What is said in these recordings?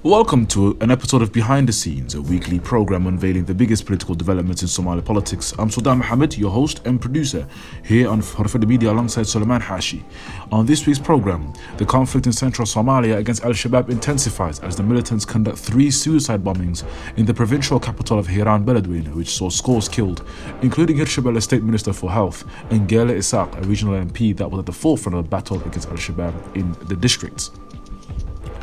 Welcome to an episode of Behind the Scenes, a weekly program unveiling the biggest political developments in Somali politics. I'm Sultan Mohammed, your host and producer, here on HORUFADHI Media alongside Suleiman Hashi. On this week's program, the conflict in central Somalia against Al-Shabab intensifies as the militants conduct 3 suicide bombings in the provincial capital of Hiran, Beledweyne, which saw scores killed, including Hirshabelle State Minister for Health and Gele Isaq, a regional MP that was at the forefront of the battle against Al-Shabab in the districts.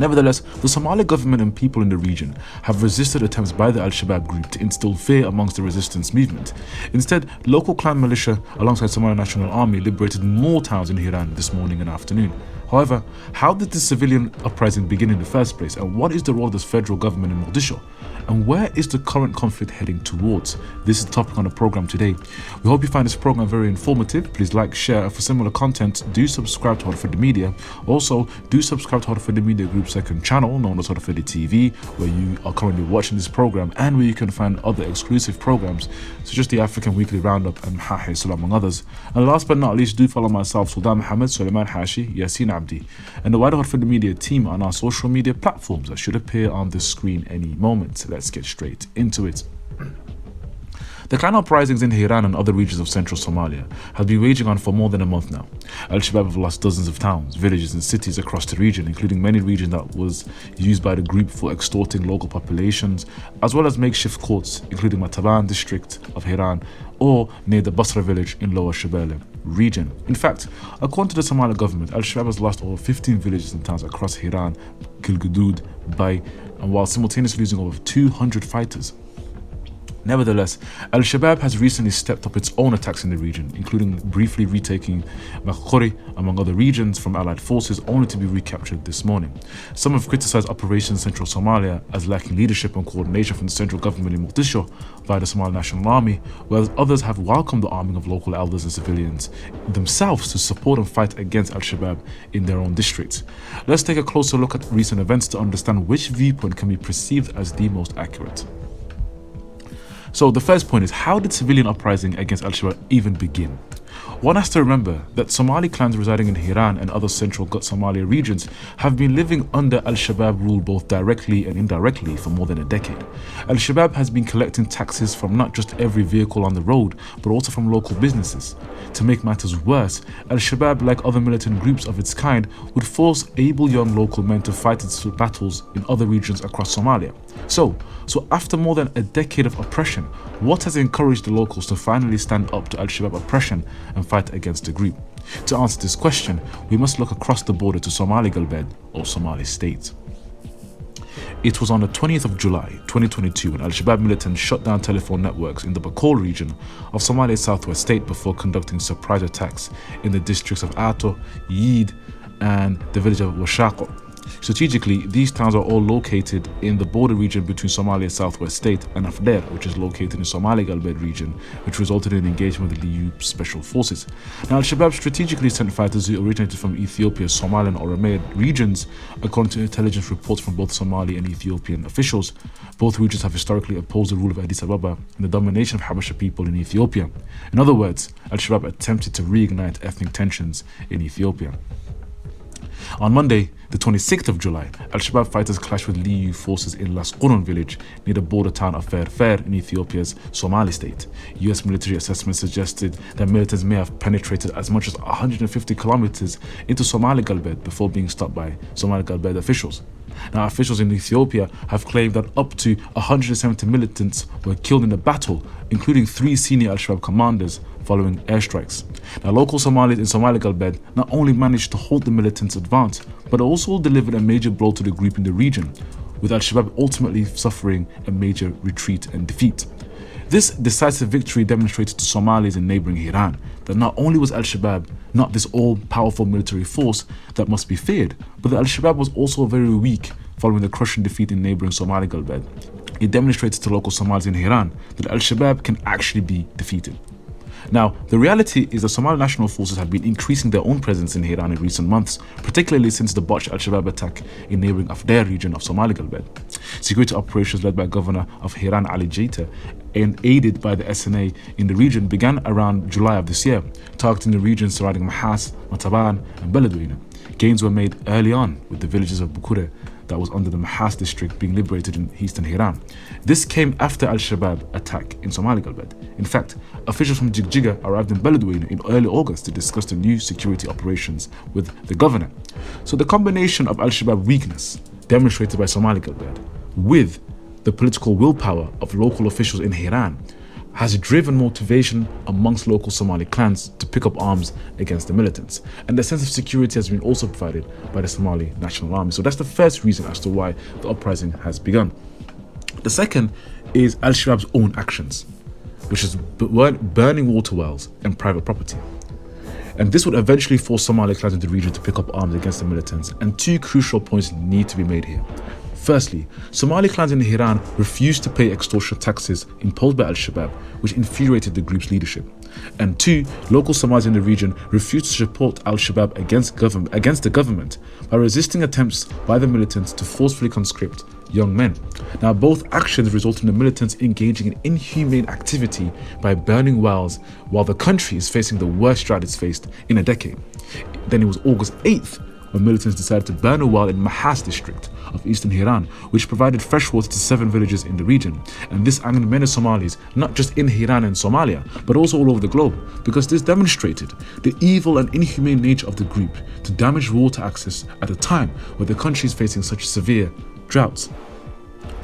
Nevertheless, the Somali government and people in the region have resisted attempts by the Al-Shabab group to instill fear amongst the resistance movement. Instead, local clan militia alongside Somali National Army liberated more towns in Hiran this morning and afternoon. However, how did the civilian uprising begin in the first place, and what is the role of the federal government in Mogadishu? And where is the current conflict heading towards? This is the topic on the program today. We hope you find this program very informative. Please like, share, and for similar content, do subscribe to HORUFADHI Media. Also, do subscribe to HORUFADHI Media Group's second channel, known as HORUFADHI TV, where you are currently watching this program and where you can find other exclusive programs, such as the African Weekly Roundup and Hahe Sula, among others. And last but not least, do follow myself, Sultan Mohammed, Suleiman Hashi, Yasin Abdi, and the wider HORUFADHI Media team on our social media platforms that should appear on the screen any moment. Let's get straight into it. The clan uprisings in Hiran and other regions of central Somalia have been raging on for more than a month now. Al-Shabab have lost dozens of towns, villages and cities across the region, including many regions that was used by the group for extorting local populations, as well as makeshift courts, including Mataban district of Hiran or near the Basra village in Lower Shabelle region. In fact, according to the Somali government, Al-Shabab has lost over 15 villages and towns across Hiran, Gilgudud, Bay, and while simultaneously losing over 200 fighters. Nevertheless, Al-Shabab has recently stepped up its own attacks in the region, including briefly retaking Makhuri, among other regions, from Allied forces, only to be recaptured this morning. Some have criticized Operation Central Somalia as lacking leadership and coordination from the central government in Mogadishu via the Somali National Army, whereas others have welcomed the arming of local elders and civilians themselves to support and fight against Al-Shabab in their own districts. Let's take a closer look at recent events to understand which viewpoint can be perceived as the most accurate. So the first point is, how did civilian uprising against Al-Shabaab even begin? One has to remember that Somali clans residing in Hiran and other central Somalia regions have been living under Al-Shabab rule both directly and indirectly for more than a decade. Al-Shabab has been collecting taxes from not just every vehicle on the road, but also from local businesses. To make matters worse, Al-Shabab, like other militant groups of its kind, would force able young local men to fight its battles in other regions across Somalia. So after more than a decade of oppression, what has encouraged the locals to finally stand up to Al-Shabab oppression and fight against the group? To answer this question, we must look across the border to Somali Galbed, or Somali State. It was on the 20th of July 2022 when Al-Shabab militants shut down telephone networks in the Bakol region of Somalia's southwest state before conducting surprise attacks in the districts of Ato, Yid, and the village of Washaqo. Strategically, these towns are all located in the border region between Somalia's southwest state and Afder, which is located in Somali Galbed region, which resulted in engagement with the Liu special forces. Now, Al-Shabab strategically sent fighters who originated from Ethiopia's Somali and Oromo regions, according to intelligence reports from both Somali and Ethiopian officials. Both regions have historically opposed the rule of Addis Ababa and the domination of Habasha people in Ethiopia. In other words, Al-Shabab attempted to reignite ethnic tensions in Ethiopia. On Monday, the 26th of July, Al-Shabab fighters clashed with Liu forces in Las Qurun village near the border town of Ferfer in Ethiopia's Somali state. US military assessments suggested that militants may have penetrated as much as 150 kilometers into Somali Galbed before being stopped by Somali Galbed officials. Now, officials in Ethiopia have claimed that up to 170 militants were killed in the battle, including 3 senior Al-Shabab commanders following airstrikes. Now, local Somalis in Somali Galbed not only managed to halt the militants' advance, but also delivered a major blow to the group in the region, with Al-Shabab ultimately suffering a major retreat and defeat. This decisive victory demonstrated to Somalis in neighboring Hiran that not only was Al-Shabab not this all-powerful military force that must be feared, but that Al-Shabab was also very weak following the crushing defeat in neighboring Somali Galbed. It demonstrated to local Somalis in Hiran that Al-Shabab can actually be defeated. Now, the reality is that Somali national forces have been increasing their own presence in Hiran in recent months, particularly since the botched Al-Shabab attack in neighboring Afder region of Somali Galbed. Security operations led by Governor of Hiran Ali Jaita and aided by the SNA in the region began around July of this year, targeting the regions surrounding Mahas, Mataban and Beledweyne. Gains were made early on with the villages of Bukure that was under the Mahas district being liberated in eastern Hiran. This came after Al-Shabab attack in Somali Galbed. In fact, officials from Jigjiga arrived in Beledweyne in early August to discuss the new security operations with the governor. So the combination of Al-Shabab weakness demonstrated by Somali Galbed with the political willpower of local officials in Hiran has driven motivation amongst local Somali clans to pick up arms against the militants. And the sense of security has been also provided by the Somali National Army. So that's the first reason as to why the uprising has begun. The second is Al-Shabaab's own actions, which is burning water wells and private property. And this would eventually force Somali clans in the region to pick up arms against the militants. And two crucial points need to be made here. Firstly, Somali clans in Hiran refused to pay extortion taxes imposed by Al-Shabab, which infuriated the group's leadership. And two, local Somalis in the region refused to support Al-Shabab against the government by resisting attempts by the militants to forcefully conscript young men. Now, both actions resulted in the militants engaging in inhumane activity by burning wells while the country is facing the worst drought it's faced in a decade. Then it was August 8th when militants decided to burn a well in Mahas district of eastern Hiran, which provided fresh water to 7 villages in the region. And this angered many Somalis, not just in Hiran and Somalia, but also all over the globe, because this demonstrated the evil and inhumane nature of the group to damage water access at a time where the country is facing such severe droughts.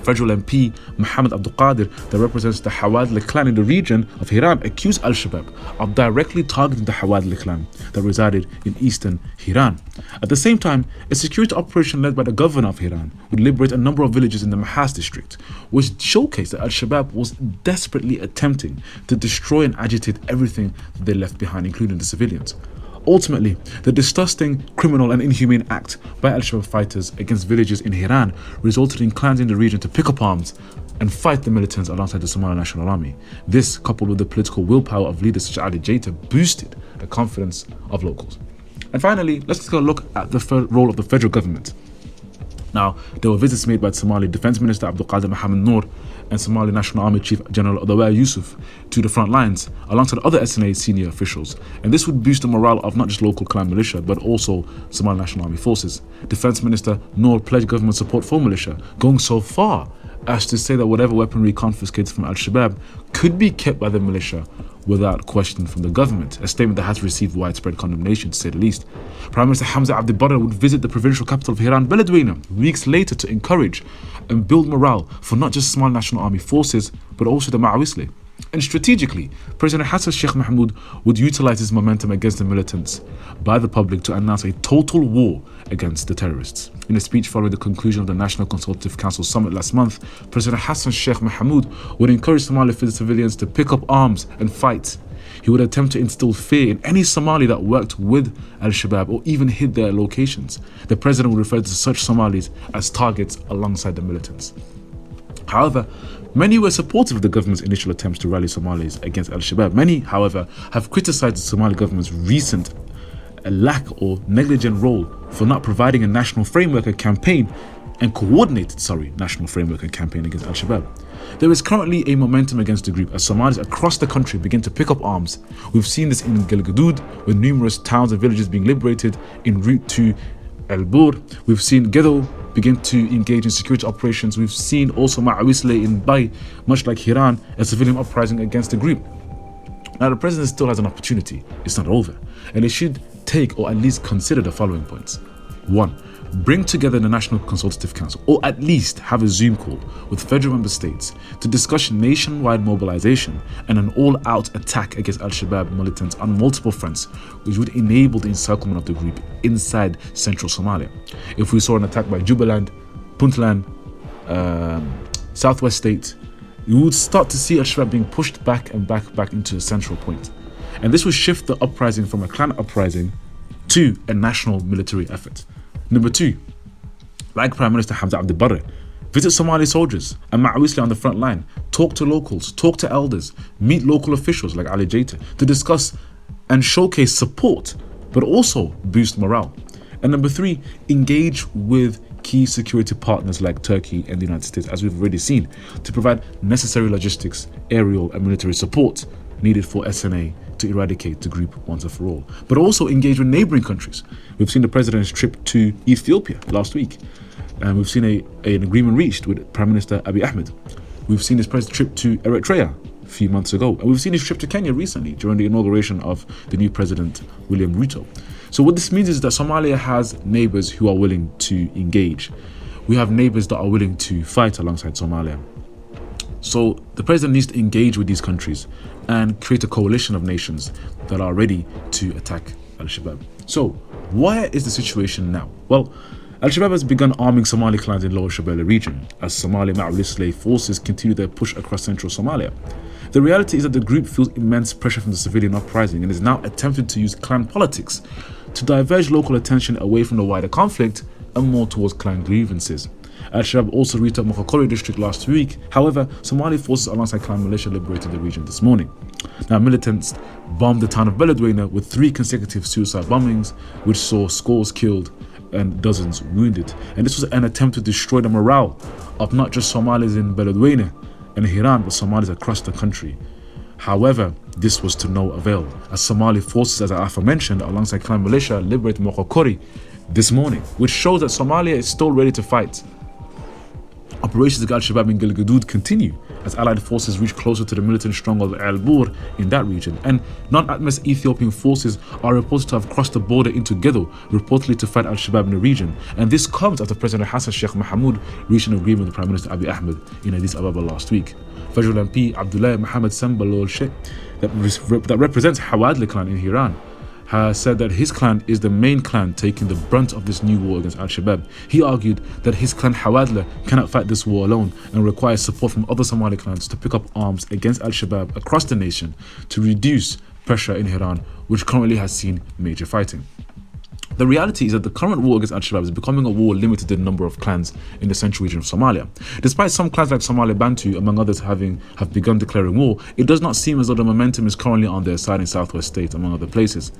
Federal MP Muhammad Abdul Qadir, that represents the Hawadli clan in the region of Hiran, accused Al-Shabab of directly targeting the Hawadli clan that resided in eastern Hiran. At the same time, a security operation led by the governor of Hiran would liberate a number of villages in the Mahas district, which showcased that Al-Shabab was desperately attempting to destroy and agitate everything that they left behind, including the civilians. Ultimately, the disgusting, criminal and inhumane act by Al-Shabab fighters against villages in Hiran resulted in clans in the region to pick up arms and fight the militants alongside the Somali National Army. This, coupled with the political willpower of leaders such as Ali Jaita, boosted the confidence of locals. And finally, let's take a look at the role of the federal government. Now, there were visits made by Somali Defense Minister Abdul Qadir Mohammed Noor and Somali National Army Chief General Odawa Yusuf to the front lines alongside other SNA senior officials. And this would boost the morale of not just local clan militia, but also Somali National Army forces. Defense Minister Noor pledged government support for militia, going so far as to say that whatever weaponry confiscated from Al-Shabab could be kept by the militia without question from the government, a statement that has received widespread condemnation, to say the least. Prime Minister Hamza Abdi Barre would visit the provincial capital of Hiran, Beledweyne, weeks later to encourage and build morale for not just Somali National Army forces, but also the Ma'awisli. And strategically, President Hassan Sheikh Mahmoud would utilize his momentum against the militants by the public to announce a total war against the terrorists. In a speech following the conclusion of the National Consultative Council Summit last month, President Hassan Sheikh Mahmoud would encourage Somali civilians to pick up arms and fight. He would attempt to instill fear in any Somali that worked with Al-Shabab or even hid their locations. The president would refer to such Somalis as targets alongside the militants. However, many were supportive of the government's initial attempts to rally Somalis against Al-Shabab. Many, however, have criticized the Somali government's recent lack or negligent role for not providing a national framework and campaign national framework and campaign against Al-Shabab. There is currently a momentum against the group as Somalis across the country begin to pick up arms. We've seen this in Galgaduud, with numerous towns and villages being liberated en route to El Bur. We've seen Gedo begin to engage in security operations. We've seen also Ma'awisle in Bay, much like Hiran, a civilian uprising against the group. Now, the president still has an opportunity. It's not over. And it should take or at least consider the following points. 1. Bring together the National Consultative Council, or at least have a Zoom call with federal member states to discuss nationwide mobilization and an all-out attack against Al-Shabab militants on multiple fronts, which would enable the encirclement of the group inside central Somalia. If we saw an attack by Jubaland, Puntland, Southwest State, you would start to see Al-Shabab being pushed back and back into a central point. And this would shift the uprising from a clan uprising to a national military effort. Number 2, like Prime Minister Hamza Abdi Barre, visit Somali soldiers and Ma'awisli on the front line, talk to locals, talk to elders, meet local officials like Ali Jaita to discuss and showcase support, but also boost morale. And number 3, engage with key security partners like Turkey and the United States, as we've already seen, to provide necessary logistics, aerial and military support needed for SNA to eradicate the group once and for all, but also engage with neighboring countries. We've seen the president's trip to Ethiopia last week, and we've seen an agreement reached with Prime Minister Abiy Ahmed. We've seen his president's trip to Eritrea a few months ago, and we've seen his trip to Kenya recently during the inauguration of the new president, William Ruto. So what this means is that Somalia has neighbors who are willing to engage. We have neighbors that are willing to fight alongside Somalia. So the president needs to engage with these countries and create a coalition of nations that are ready to attack Al-Shabab. So where is the situation now? Well, Al-Shabab has begun arming Somali clans in Lower Shabelle region as Somali Ma'awisley forces continue their push across central Somalia. The reality is that the group feels immense pressure from the civilian uprising and is now attempting to use clan politics to diverge local attention away from the wider conflict and more towards clan grievances. Al-Shabab also reached Mokokori district last week. However, Somali forces alongside clan militia liberated the region this morning. Now, militants bombed the town of Beledweyne with 3 consecutive suicide bombings, which saw scores killed and dozens wounded. And this was an attempt to destroy the morale of not just Somalis in Beledweyne and Hiran, but Somalis across the country. However, this was to no avail, as Somali forces, as I aforementioned, alongside clan militia, liberated Mokokori this morning, which shows that Somalia is still ready to fight. Operations against Al-Shabab in Galgaduud continue as allied forces reach closer to the militant stronghold of Al-Bur in that region, and non-ATMIS Ethiopian forces are reported to have crossed the border into Gedo, reportedly to fight Al-Shabab in the region. And this comes after President Hassan Sheikh Mohamud reached an agreement with Prime Minister Abiy Ahmed in Addis Ababa last week. Federal MP Abdullah Mohammed Sambalol Sheikh, that represents Hawadli clan in Hiran, has said that his clan is the main clan taking the brunt of this new war against Al-Shabab. He argued that his clan Hawadla cannot fight this war alone and requires support from other Somali clans to pick up arms against Al-Shabab across the nation to reduce pressure in Hiran, which currently has seen major fighting. The reality is that the current war against Al-Shabab is becoming a war limited in the number of clans in the central region of Somalia. Despite some clans like Somali Bantu, among others, have begun declaring war, it does not seem as though the momentum is currently on their side in southwest states, among other places.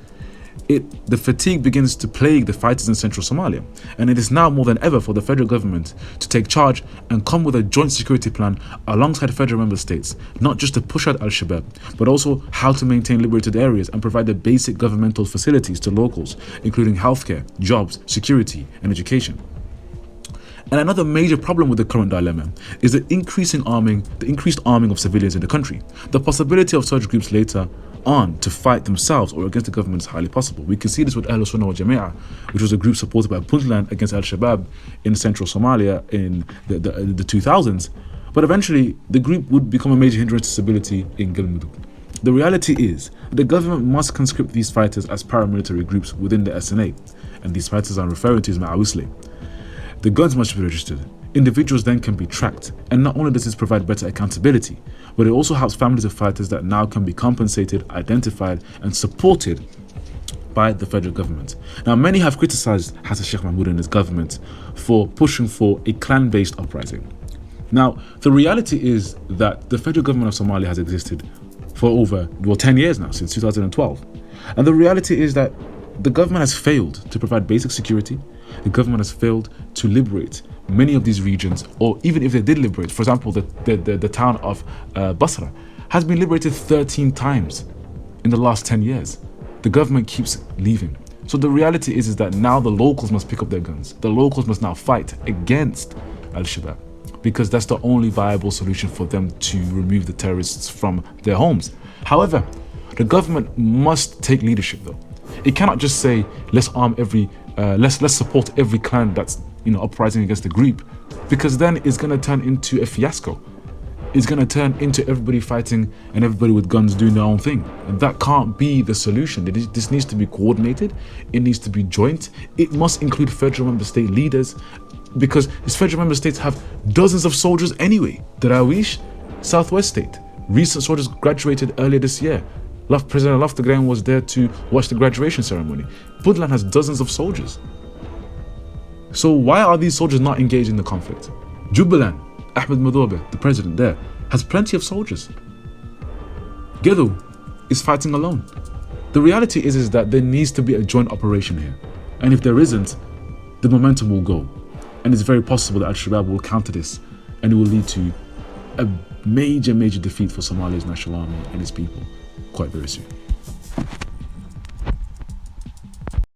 The fatigue begins to plague the fighters in central Somalia, and it is now more than ever for the federal government to take charge and come with a joint security plan alongside federal member states, not just to push out Al-Shabab, but also how to maintain liberated areas and provide the basic governmental facilities to locals, including healthcare, jobs, security, and education. And another major problem with the current dilemma is the increased arming of civilians in the country. The possibility of such groups later on to fight themselves or against the government is highly possible. We can see this with Ahl Sunnah wal Jama'ah, which was a group supported by Puntland against Al-Shabab in central Somalia in the 2000s. But eventually, the group would become a major hindrance to stability in Galmudug. The reality is, the government must conscript these fighters as paramilitary groups within the SNA, and these fighters I'm referring to as Ma'awisley. The guns must be registered. Individuals then can be tracked, and not only does this provide better accountability, but it also helps families of fighters that now can be compensated, identified, and supported by the federal government. Now, many have criticized Hassan Sheikh Mahmoud and his government for pushing for a clan-based uprising. Now, the reality is that the federal government of Somalia has existed for over 10 years now, since 2012. And the reality is that the government has failed to provide basic security. The government has failed to liberate many of these regions, or even if they did liberate, for example, the town of Basra has been liberated 13 times in the last 10 years. The government keeps leaving. So the reality is that now the locals must pick up their guns. The locals must now fight against Al-Shabab, because that's the only viable solution for them to remove the terrorists from their homes. However, the government must take leadership though. It cannot just say, let's arm let's support every clan that's uprising against the group, because then it's going to turn into a fiasco. It's going to turn into everybody fighting and everybody with guns doing their own thing. And that can't be the solution. This needs to be coordinated. It needs to be joint. It must include federal member state leaders, because these federal member states have dozens of soldiers anyway. Darawish, Southwest State, recent soldiers graduated earlier this year. President Loftegren was there to watch the graduation ceremony. Puntland has dozens of soldiers. So why are these soldiers not engaged in the conflict? Jubaland, Ahmed Madobe, the president there, has plenty of soldiers. Gedo is fighting alone. The reality is that there needs to be a joint operation here. And if there isn't, the momentum will go. And it's very possible that Al-Shabab will counter this, and it will lead to a major defeat for Somalia's national army and its people quite very soon.